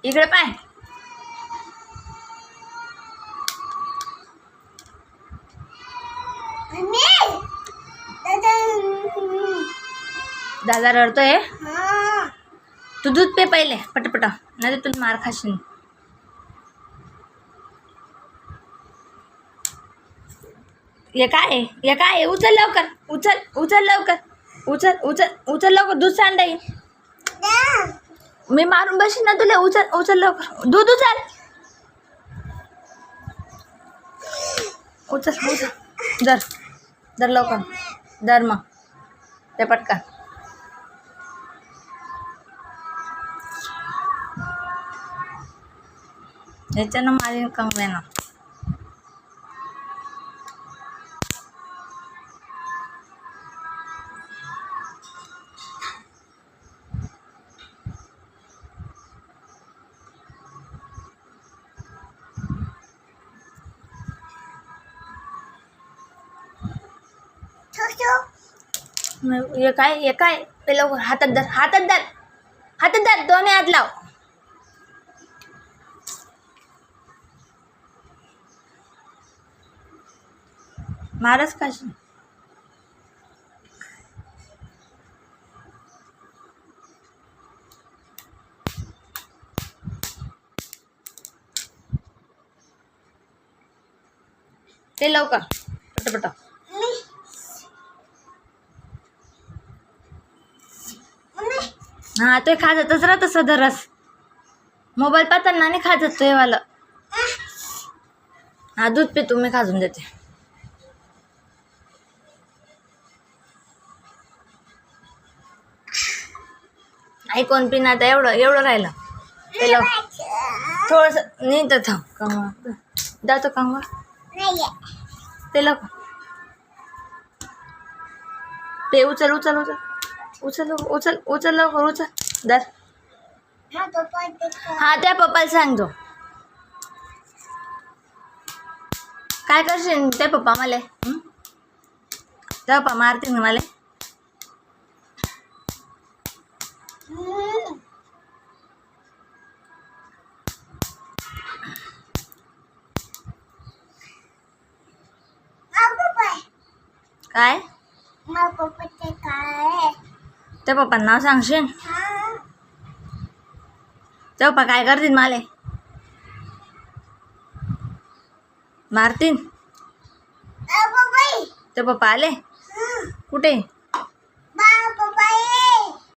इकडे पाय. दादा रडतोय. तू दूध पे पहिले पटपट, नाही तर तुला मार खाशील. हे काय आहे? उचल लवकर, उचल लवकर, उचल लवकर. दूध सांडाई. मी मारून बसीन ना तुला. उचल लवकर. दूध उचल. धर लवकर. धर मग ते पटकन. याच्यानं मारीन कंगव्यानं. हे काय ते लवकर हातात धर. दोन्ही हात लाव. मारच खाशी. ते लवकर पटपट. हा तो खाजतच राहत सदरस. मोबाईल पाहताना नाही खाजत तो वाला. हा दूध पे, तुम्ही खाजून देते. आई कोण पिना आता. एवढं राहिलं. ते थोडस नाही तर थांब. कंगवा जातो कंगवा. ते लवकर. ते उचल लवकर. धर. हा त्या पप्पाला सांगतो. काय करशील ते पप्पा मला? त्या पप्पा मारतील ना मला. काय त्या पप्पांना नाव सांगशील? त्या पप्पा काय करतील मला? मारतीन. ते पप्पा आले कुठे?